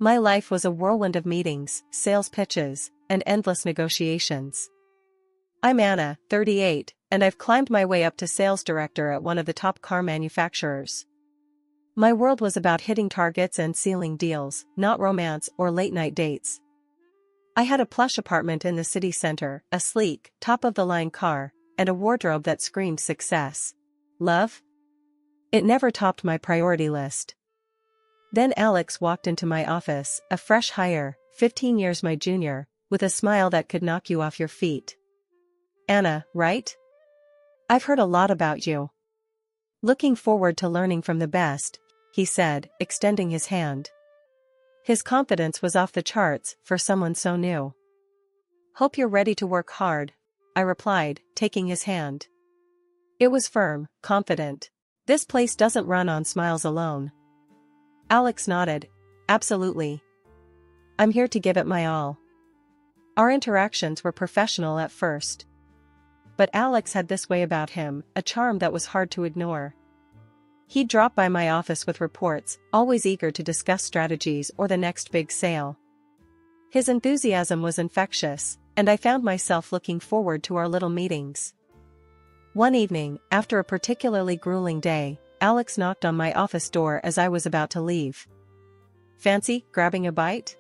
My life was a whirlwind of meetings, sales pitches, and endless negotiations. I'm Anna, 38, and I've climbed my way up to sales director at one of the top car manufacturers. My world was about hitting targets and sealing deals, not romance or late-night dates. I had a plush apartment in the city center, a sleek, top-of-the-line car, and a wardrobe that screamed success. Love? It never topped my priority list. Then Alex walked into my office, a fresh hire, 15 years my junior, with a smile that could knock you off your feet. Anna, right? I've heard a lot about you. Looking forward to learning from the best, he said, extending his hand. His confidence was off the charts for someone so new. Hope you're ready to work hard, I replied, taking his hand. It was firm, confident. This place doesn't run on smiles alone. Alex nodded. Absolutely. I'm here to give it my all. Our interactions were professional at first. But Alex had this way about him, a charm that was hard to ignore. He'd drop by my office with reports, always eager to discuss strategies or the next big sale. His enthusiasm was infectious, and I found myself looking forward to our little meetings. One evening, after a particularly grueling day, Alex knocked on my office door as I was about to leave. Fancy grabbing a bite?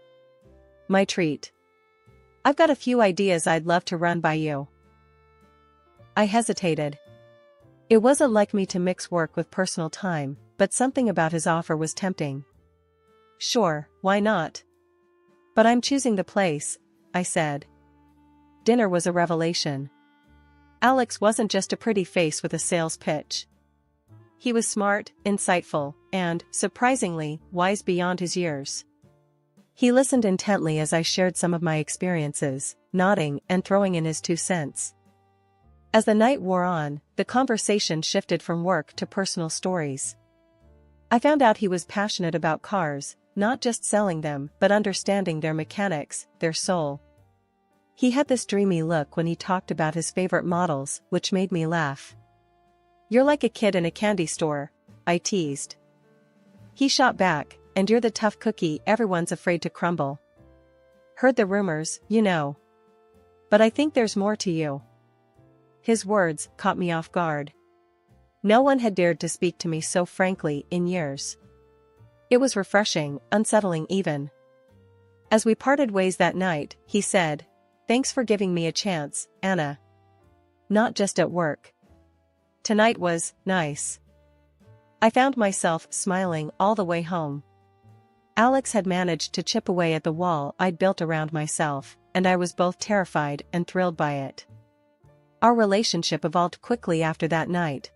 My treat. I've got a few ideas I'd love to run by you. I hesitated. It wasn't like me to mix work with personal time, but something about his offer was tempting. Sure, why not? But I'm choosing the place, I said. Dinner was a revelation. Alex wasn't just a pretty face with a sales pitch. He was smart, insightful, and, surprisingly, wise beyond his years. He listened intently as I shared some of my experiences, nodding and throwing in his 2 cents. As the night wore on, the conversation shifted from work to personal stories. I found out he was passionate about cars, not just selling them but understanding their mechanics, their soul. He had this dreamy look when he talked about his favorite models, which made me laugh. You're like a kid in a candy store, I teased. He shot back, and you're the tough cookie everyone's afraid to crumble. Heard the rumors, you know. But I think there's more to you. His words caught me off guard. No one had dared to speak to me so frankly in years. It was refreshing, unsettling even. As we parted ways that night, he said, "Thanks for giving me a chance, Anna. Not just at work. Tonight was nice." I found myself smiling all the way home. Alex had managed to chip away at the wall I'd built around myself, and I was both terrified and thrilled by it. Our relationship evolved quickly after that night.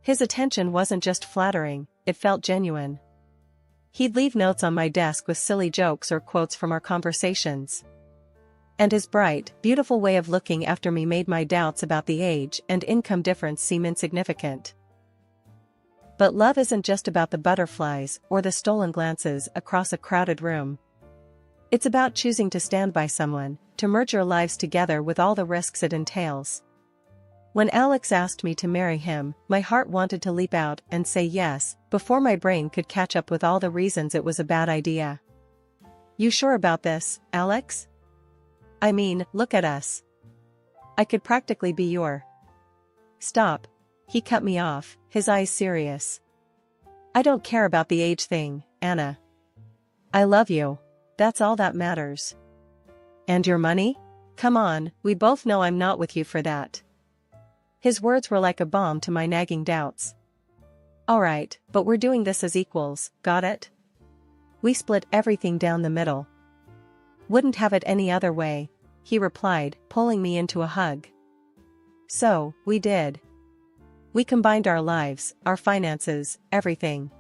His attention wasn't just flattering, it felt genuine. He'd leave notes on my desk with silly jokes or quotes from our conversations. And his bright, beautiful way of looking after me made my doubts about the age and income difference seem insignificant. But love isn't just about the butterflies or the stolen glances across a crowded room. It's about choosing to stand by someone, to merge your lives together with all the risks it entails. When Alex asked me to marry him, my heart wanted to leap out and say yes, before my brain could catch up with all the reasons it was a bad idea. You sure about this, Alex? I mean, look at us. I could practically be your... Stop. He cut me off, his eyes serious. I don't care about the age thing, Anna. I love you. That's all that matters. And your money? Come on, we both know I'm not with you for that. His words were like a balm to my nagging doubts. Alright, but we're doing this as equals, got it? We split everything down the middle. Wouldn't have it any other way, he replied, pulling me into a hug. So, we did. We combined our lives, our finances, everything.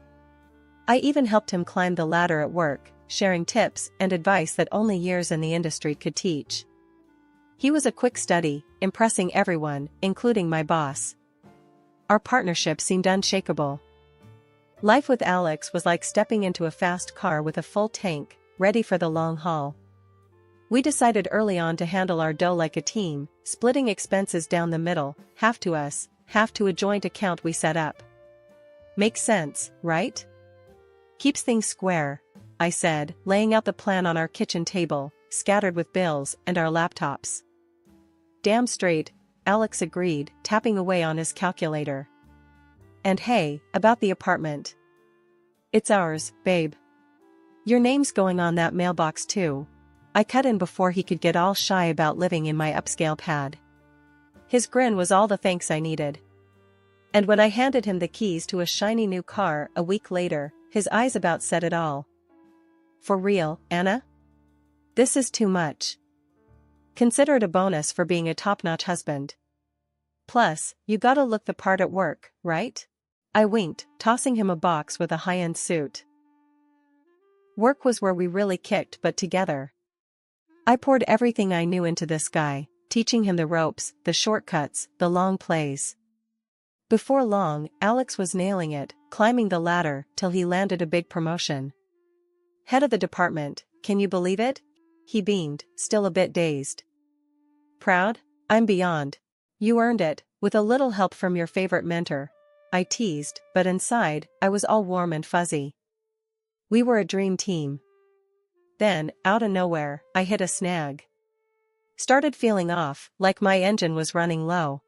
I even helped him climb the ladder at work, sharing tips and advice that only years in the industry could teach. He was a quick study, impressing everyone, including my boss. Our partnership seemed unshakable. Life with Alex was like stepping into a fast car with a full tank, ready for the long haul. We decided early on to handle our dough like a team, splitting expenses down the middle, half to us, half to a joint account we set up. Makes sense, right? Keeps things square. I said, laying out the plan on our kitchen table, scattered with bills and our laptops. Damn straight, Alex agreed, tapping away on his calculator. And hey, about the apartment. It's ours, babe. Your name's going on that mailbox too. I cut in before he could get all shy about living in my upscale pad. His grin was all the thanks I needed. And when I handed him the keys to a shiny new car a week later, his eyes about said it all. For real, Anna? This is too much. Consider it a bonus for being a top-notch husband. Plus, you gotta look the part at work, right? I winked, tossing him a box with a high-end suit. Work was where we really kicked butt together. I poured everything I knew into this guy, teaching him the ropes, the shortcuts, the long plays. Before long, Alex was nailing it, climbing the ladder till he landed a big promotion. Head of the department, can you believe it? He beamed, still a bit dazed. Proud? I'm beyond. You earned it, with a little help from your favorite mentor. I teased, but inside, I was all warm and fuzzy. We were a dream team. Then, out of nowhere, I hit a snag. Started feeling off, like my engine was running low.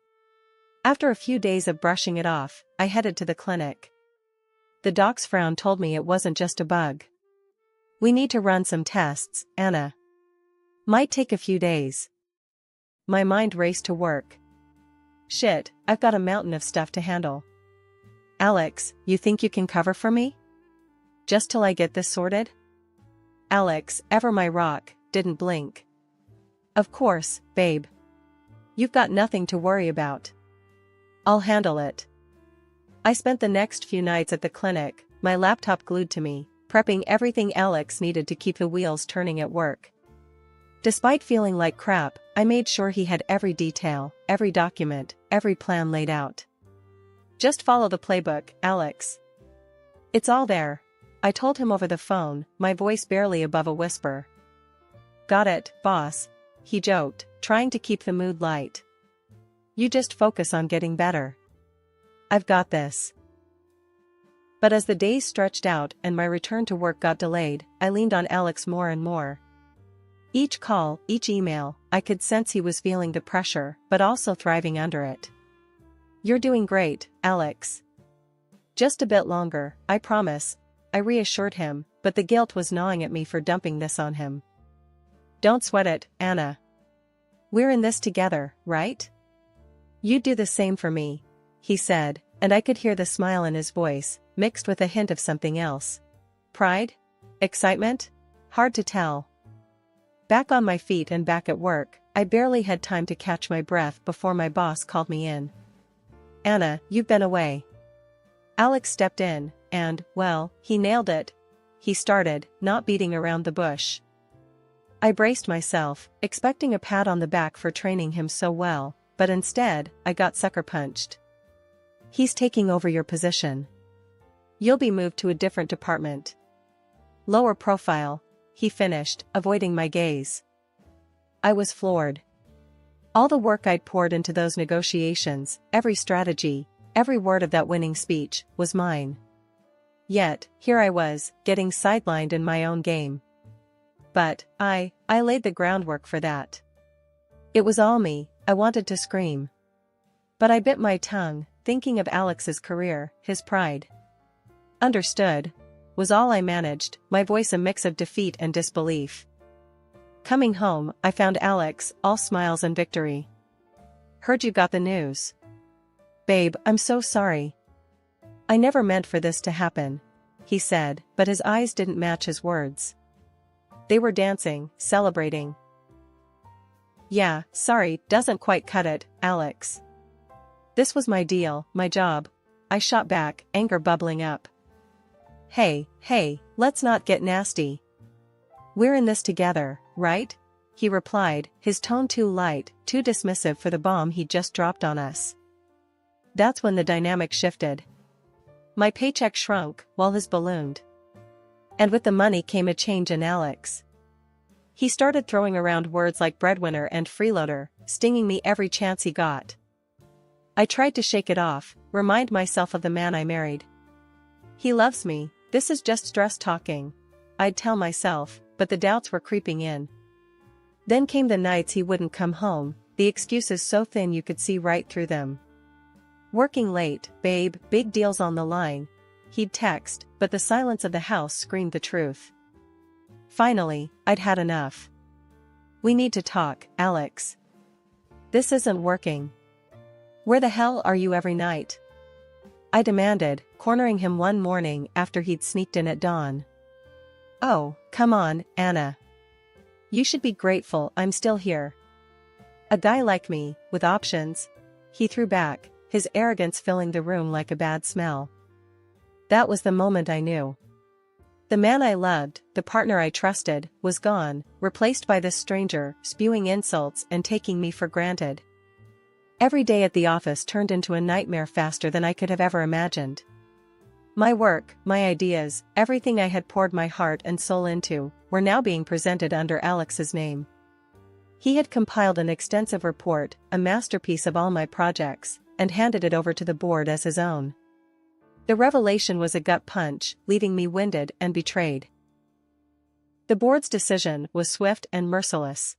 After a few days of brushing it off, I headed to the clinic. The doc's frown told me it wasn't just a bug. We need to run some tests, Anna. Might take a few days. My mind raced to work. Shit, I've got a mountain of stuff to handle. Alex, you think you can cover for me? Just till I get this sorted? Alex, ever my rock, didn't blink. Of course, babe. You've got nothing to worry about. I'll handle it. I spent the next few nights at the clinic, my laptop glued to me, prepping everything Alex needed to keep the wheels turning at work. Despite feeling like crap, I made sure he had every detail, every document, every plan laid out. Just follow the playbook, Alex. It's all there. I told him over the phone, my voice barely above a whisper. Got it, boss, he joked, trying to keep the mood light. You just focus on getting better. I've got this. But as the days stretched out and my return to work got delayed, I leaned on Alex more and more. Each call, each email, I could sense he was feeling the pressure, but also thriving under it. You're doing great, Alex. Just a bit longer, I promise, I reassured him, but the guilt was gnawing at me for dumping this on him. Don't sweat it, Anna. We're in this together, right? You'd do the same for me, he said, and I could hear the smile in his voice, mixed with a hint of something else. Pride? Excitement? Hard to tell. Back on my feet and back at work, I barely had time to catch my breath before my boss called me in. Anna, you've been away. Alex stepped in, and, well, he nailed it. He started, not beating around the bush. I braced myself, expecting a pat on the back for training him so well, but instead, I got sucker punched. He's taking over your position. You'll be moved to a different department. Lower profile, he finished, avoiding my gaze. I was floored. All the work I'd poured into those negotiations, every strategy, every word of that winning speech, was mine. Yet, here I was, getting sidelined in my own game. But, I laid the groundwork for that. It was all me, I wanted to scream. But I bit my tongue, thinking of Alex's career, his pride. Understood, was all I managed, my voice a mix of defeat and disbelief. Coming home, I found Alex, all smiles and victory. Heard you got the news. Babe, I'm so sorry. I never meant for this to happen, he said, but his eyes didn't match his words. They were dancing, celebrating. Yeah, sorry, doesn't quite cut it, Alex. This was my deal, my job. I shot back, anger bubbling up. Hey, let's not get nasty. We're in this together, right? He replied, his tone too light, too dismissive for the bomb he'd just dropped on us. That's when the dynamic shifted. My paycheck shrunk, while his ballooned. And with the money came a change in Alex. He started throwing around words like breadwinner and freeloader, stinging me every chance he got. I tried to shake it off, remind myself of the man I married. He loves me, this is just stress talking. I'd tell myself, but the doubts were creeping in. Then came the nights he wouldn't come home, the excuses so thin you could see right through them. Working late, babe, big deals on the line. He'd text, but the silence of the house screamed the truth. Finally, I'd had enough. We need to talk, Alex. This isn't working. Where the hell are you every night? I demanded, cornering him one morning after he'd sneaked in at dawn. Oh, come on, Anna. You should be grateful I'm still here. A guy like me, with options? He threw back, his arrogance filling the room like a bad smell. That was the moment I knew. The man I loved, the partner I trusted, was gone, replaced by this stranger, spewing insults and taking me for granted. Every day at the office turned into a nightmare faster than I could have ever imagined. My work, my ideas, everything I had poured my heart and soul into, were now being presented under Alex's name. He had compiled an extensive report, a masterpiece of all my projects, and handed it over to the board as his own. The revelation was a gut punch, leaving me winded and betrayed. The board's decision was swift and merciless.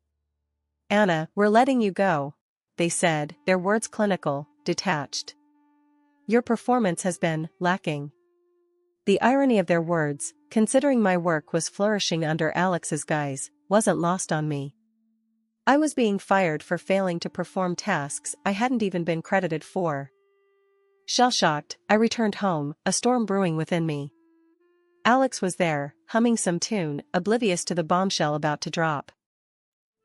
Anna, we're letting you go, they said, their words clinical, detached. Your performance has been lacking. The irony of their words, considering my work was flourishing under Alex's guise, wasn't lost on me. I was being fired for failing to perform tasks I hadn't even been credited for. Shell-shocked, I returned home, a storm brewing within me. Alex was there, humming some tune, oblivious to the bombshell about to drop.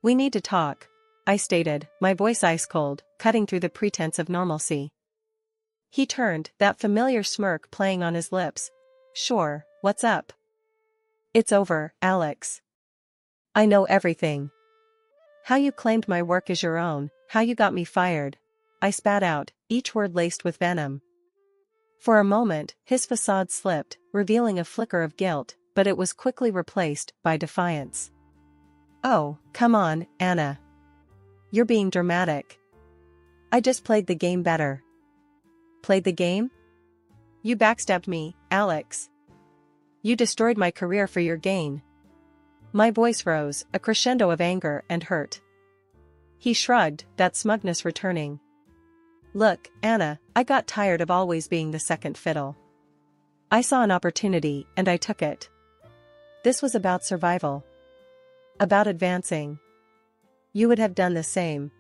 We need to talk, I stated, my voice ice-cold, cutting through the pretense of normalcy. He turned, that familiar smirk playing on his lips. Sure, what's up? It's over, Alex. I know everything. How you claimed my work as your own, how you got me fired. I spat out, each word laced with venom. For a moment, his facade slipped, revealing a flicker of guilt, but it was quickly replaced by defiance. Oh, come on, Anna. You're being dramatic. I just played the game better. Played the game? You backstabbed me, Alex. You destroyed my career for your gain. My voice rose, a crescendo of anger and hurt. He shrugged, that smugness returning. Look, Anna, I got tired of always being the second fiddle. I saw an opportunity, and I took it. This was about survival. About advancing. You would have done the same.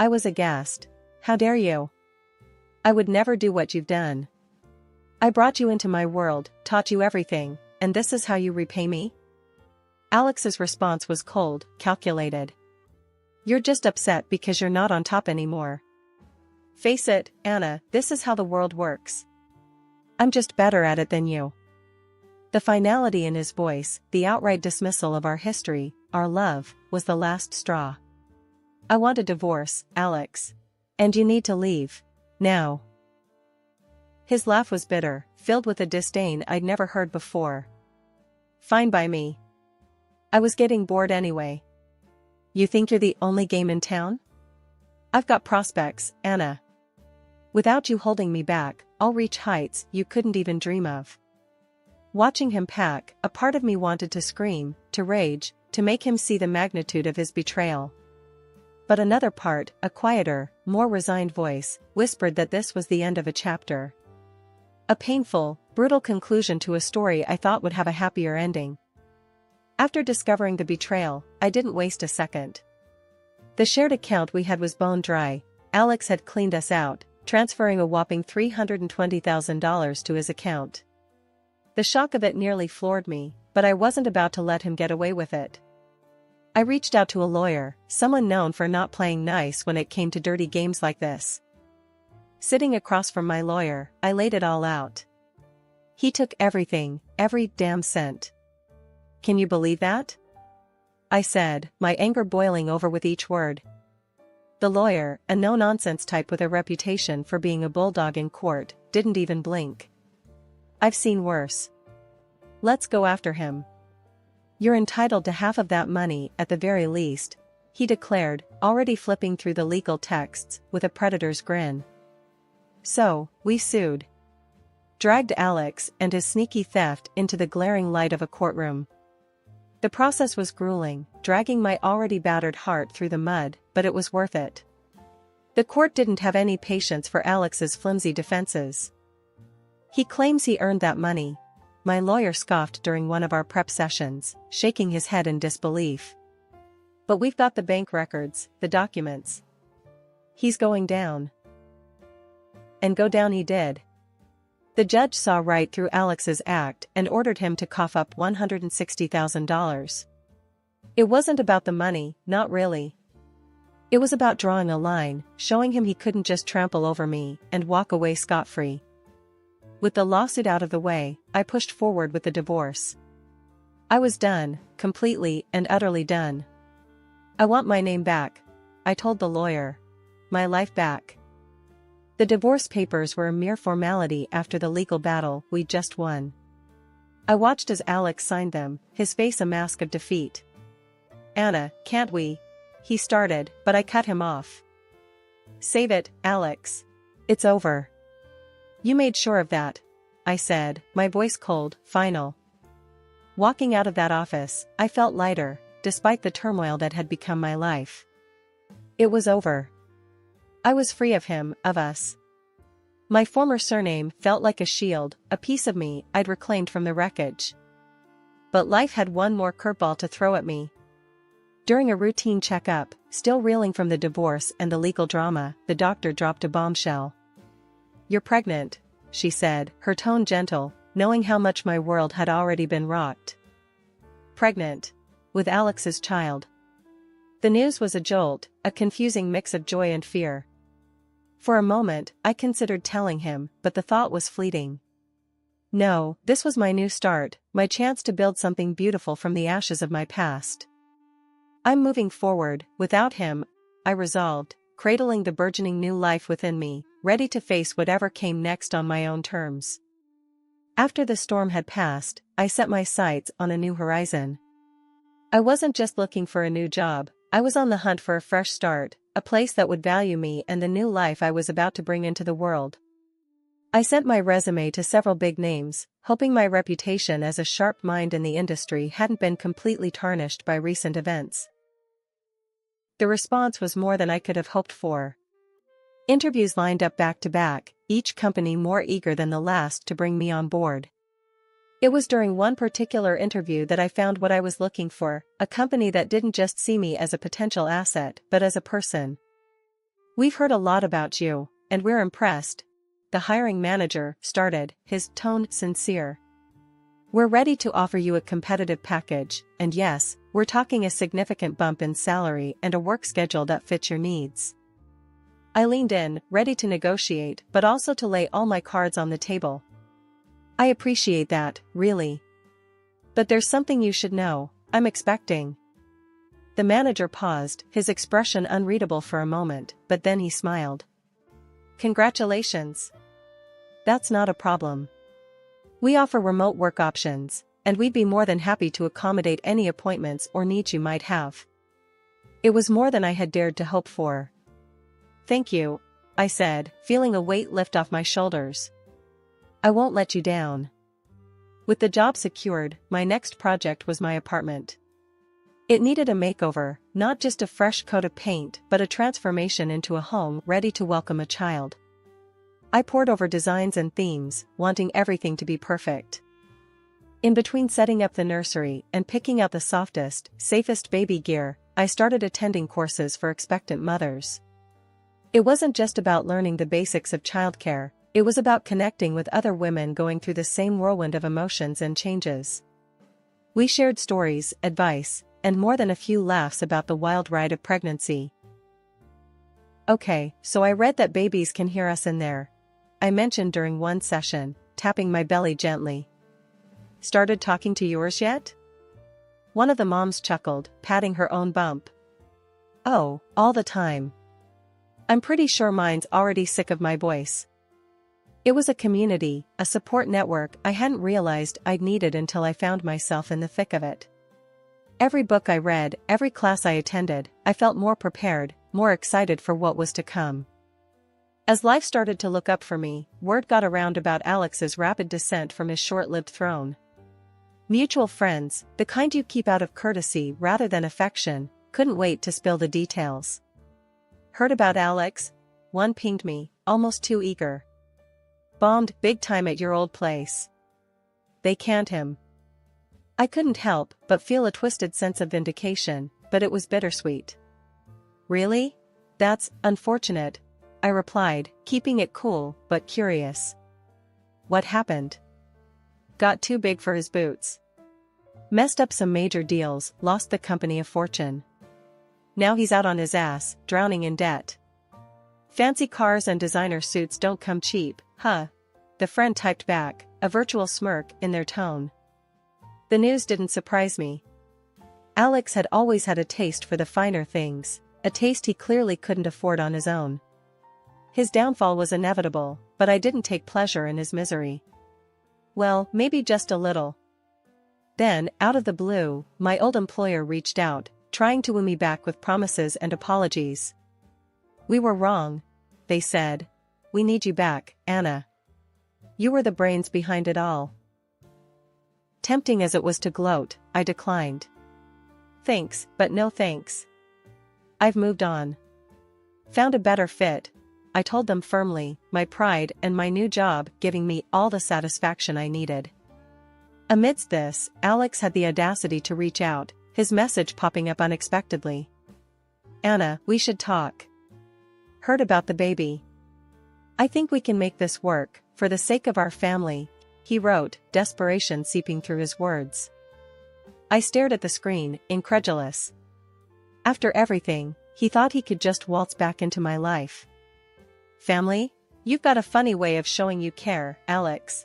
I was aghast. How dare you? I would never do what you've done. I brought you into my world, taught you everything, and this is how you repay me? Alex's response was cold, calculated. You're just upset because you're not on top anymore. Face it, Anna, this is how the world works. I'm just better at it than you. The finality in his voice, the outright dismissal of our history, our love, was the last straw. I want a divorce, Alex. And you need to leave. Now. His laugh was bitter, filled with a disdain I'd never heard before. Fine by me. I was getting bored anyway. You think you're the only game in town? I've got prospects, Anna. Without you holding me back, I'll reach heights you couldn't even dream of. Watching him pack, a part of me wanted to scream, to rage, to make him see the magnitude of his betrayal. But another part, a quieter, more resigned voice, whispered that this was the end of a chapter. A painful, brutal conclusion to a story I thought would have a happier ending. After discovering the betrayal, I didn't waste a second. The shared account we had was bone dry. Alex had cleaned us out, transferring a whopping $320,000 to his account. The shock of it nearly floored me, but I wasn't about to let him get away with it. I reached out to a lawyer, someone known for not playing nice when it came to dirty games like this. Sitting across from my lawyer, I laid it all out. He took everything, every damn cent. Can you believe that? I said, my anger boiling over with each word. The lawyer, a no-nonsense type with a reputation for being a bulldog in court, didn't even blink. I've seen worse. Let's go after him. You're entitled to half of that money at the very least, he declared, already flipping through the legal texts with a predator's grin. So, we sued. dragged Alex and his sneaky theft into the glaring light of a courtroom. The process was grueling, dragging my already battered heart through the mud, but it was worth it. The court didn't have any patience for Alex's flimsy defenses. He claims he earned that money, my lawyer scoffed during one of our prep sessions, shaking his head in disbelief. But we've got the bank records, the documents. He's going down. And go down he did. The judge saw right through Alex's act and ordered him to cough up $160,000. It wasn't about the money, not really. It was about drawing a line, showing him he couldn't just trample over me and walk away scot-free. With the lawsuit out of the way, I pushed forward with the divorce. I was done, completely and utterly done. I want my name back, I told the lawyer. My life back. The divorce papers were a mere formality after the legal battle we just won. I watched as Alex signed them, his face a mask of defeat. "Anna, can't we?" he started, but I cut him off. "Save it, Alex. It's over." "You made sure of that," I said, my voice cold, final. Walking out of that office, I felt lighter, despite the turmoil that had become my life. It was over. I was free of him, of us. My former surname felt like a shield, a piece of me I'd reclaimed from the wreckage. But life had one more curveball to throw at me. During a routine checkup, still reeling from the divorce and the legal drama, the doctor dropped a bombshell. "You're pregnant," she said, her tone gentle, knowing how much my world had already been rocked. Pregnant. With Alex's child. The news was a jolt, a confusing mix of joy and fear. For a moment, I considered telling him, but the thought was fleeting. No, this was my new start, my chance to build something beautiful from the ashes of my past. "I'm moving forward, without him," I resolved, cradling the burgeoning new life within me, ready to face whatever came next on my own terms. After the storm had passed, I set my sights on a new horizon. I wasn't just looking for a new job, I was on the hunt for a fresh start, a place that would value me and the new life I was about to bring into the world. I sent my resume to several big names, hoping my reputation as a sharp mind in the industry hadn't been completely tarnished by recent events. The response was more than I could have hoped for. Interviews lined up back to back, each company more eager than the last to bring me on board. It was during one particular interview that I found what I was looking for, a company that didn't just see me as a potential asset, but as a person. "We've heard a lot about you, and we're impressed," the hiring manager started, his tone sincere. "We're ready to offer you a competitive package, and yes, we're talking a significant bump in salary and a work schedule that fits your needs." I leaned in, ready to negotiate, but also to lay all my cards on the table. "I appreciate that, really. But there's something you should know, I'm expecting." The manager paused, his expression unreadable for a moment, but then he smiled. "Congratulations. That's not a problem. We offer remote work options, and we'd be more than happy to accommodate any appointments or needs you might have." It was more than I had dared to hope for. "Thank you," I said, feeling a weight lift off my shoulders. "I won't let you down." With the job secured, my next project was my apartment. It needed a makeover, not just a fresh coat of paint but a transformation into a home ready to welcome a child. I pored over designs and themes, wanting everything to be perfect. In between setting up the nursery and picking out the softest, safest baby gear, I started attending courses for expectant mothers. It wasn't just about learning the basics of childcare. It was about connecting with other women going through the same whirlwind of emotions and changes. We shared stories, advice, and more than a few laughs about the wild ride of pregnancy. "Okay, so I read that babies can hear us in there," I mentioned during one session, tapping my belly gently. "Started talking to yours yet?" One of the moms chuckled, patting her own bump. "Oh, all the time. I'm pretty sure mine's already sick of my voice." It was a community, a support network I hadn't realized I'd needed until I found myself in the thick of it. Every book I read, every class I attended, I felt more prepared, more excited for what was to come. As life started to look up for me, word got around about Alex's rapid descent from his short-lived throne. Mutual friends, the kind you keep out of courtesy rather than affection, couldn't wait to spill the details. Heard about Alex? One pinged me, almost too eager. Bombed big time at your old place. They canned him. I couldn't help but feel a twisted sense of vindication, but it was bittersweet. Really? That's unfortunate, I replied, keeping it cool but curious. What happened? Got too big for his boots. Messed up some major deals, lost the company a fortune. Now he's out on his ass, drowning in debt. Fancy cars and designer suits don't come cheap, huh? The friend typed back, a virtual smirk in their tone. The news didn't surprise me. Alex had always had a taste for the finer things, a taste he clearly couldn't afford on his own. His downfall was inevitable, but I didn't take pleasure in his misery. Well, maybe just a little. Then, out of the blue, my old employer reached out, trying to woo me back with promises and apologies. We were wrong, they said. We need you back, Anna. You were the brains behind it all. Tempting as it was to gloat, I declined. Thanks, but no thanks. I've moved on. Found a better fit, I told them firmly, my pride and my new job giving me all the satisfaction I needed. Amidst this, Alex had the audacity to reach out, his message popping up unexpectedly. Anna, we should talk. Heard about the baby. I think we can make this work, for the sake of our family, he wrote, desperation seeping through his words. I stared at the screen, incredulous. After everything, he thought he could just waltz back into my life. Family? You've got a funny way of showing you care, Alex.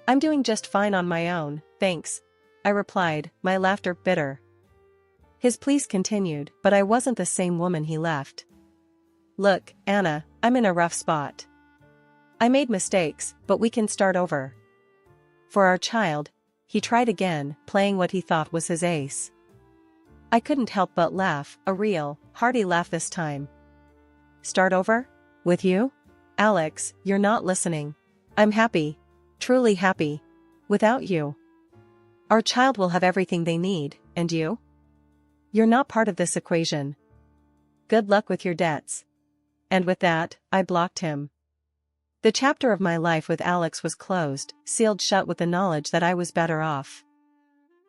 I'm doing just fine on my own, thanks, I replied, my laughter bitter. His pleas continued, but I wasn't the same woman he left. Look, Anna, I'm in a rough spot. I made mistakes, but we can start over. For our child, he tried again, playing what he thought was his ace. I couldn't help but laugh, a real, hearty laugh this time. Start over? With you? Alex, you're not listening. I'm happy. Truly happy. Without you. Our child will have everything they need, and you? You're not part of this equation. Good luck with your debts. And with that, I blocked him. The chapter of my life with Alex was closed, sealed shut with the knowledge that I was better off.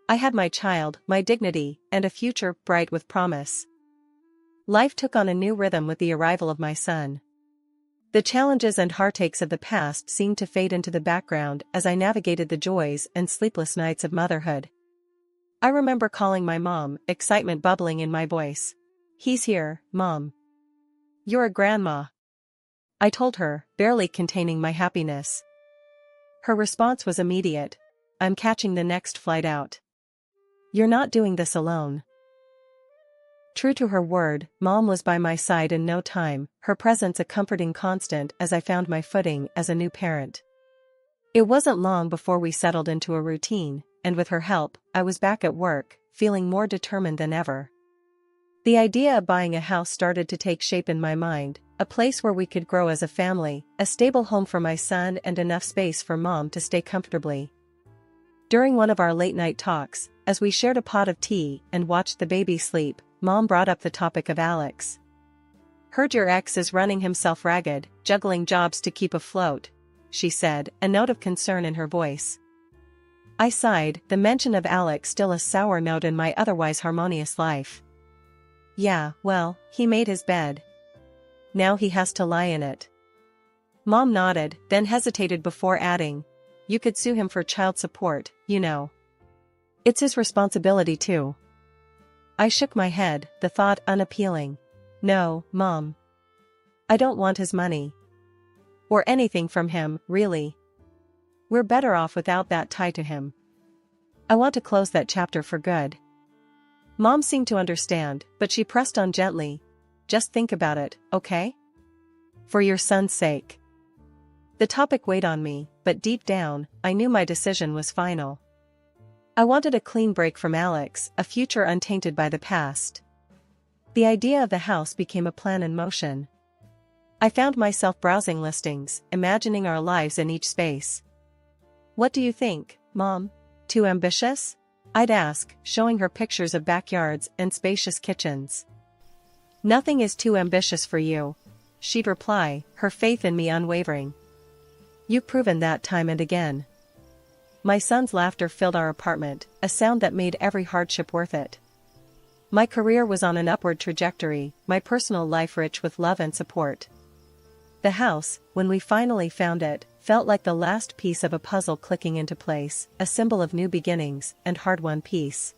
I had my child, my dignity, and a future bright with promise. Life took on a new rhythm with the arrival of my son. The challenges and heartaches of the past seemed to fade into the background as I navigated the joys and sleepless nights of motherhood. I remember calling my mom, excitement bubbling in my voice. He's here, Mom. You're a grandma. I told her, barely containing my happiness. Her response was immediate. I'm catching the next flight out. You're not doing this alone. True to her word, Mom was by my side in no time, her presence a comforting constant as I found my footing as a new parent. It wasn't long before we settled into a routine, and with her help, I was back at work, feeling more determined than ever. The idea of buying a house started to take shape in my mind, a place where we could grow as a family, a stable home for my son and enough space for Mom to stay comfortably. During one of our late-night talks, as we shared a pot of tea and watched the baby sleep, Mom brought up the topic of Alex. Heard your ex is running himself ragged, juggling jobs to keep afloat, she said, a note of concern in her voice. I sighed, the mention of Alex still a sour note in my otherwise harmonious life. Yeah, well, he made his bed. Now he has to lie in it. Mom nodded, then hesitated before adding, you could sue him for child support, you know. It's his responsibility too. I shook my head, the thought unappealing. No, Mom. I don't want his money. Or anything from him, really. We're better off without that tie to him. I want to close that chapter for good. Mom seemed to understand, but she pressed on gently. Just think about it, okay? For your son's sake. The topic weighed on me, but deep down, I knew my decision was final. I wanted a clean break from Alex, a future untainted by the past. The idea of the house became a plan in motion. I found myself browsing listings, imagining our lives in each space. "What do you think, Mom? Too ambitious?" I'd ask, showing her pictures of backyards and spacious kitchens. "Nothing is too ambitious for you," she'd reply, her faith in me unwavering. "You've proven that time and again." My son's laughter filled our apartment, a sound that made every hardship worth it. My career was on an upward trajectory, my personal life rich with love and support. The house, when we finally found it, felt like the last piece of a puzzle clicking into place, a symbol of new beginnings and hard-won peace.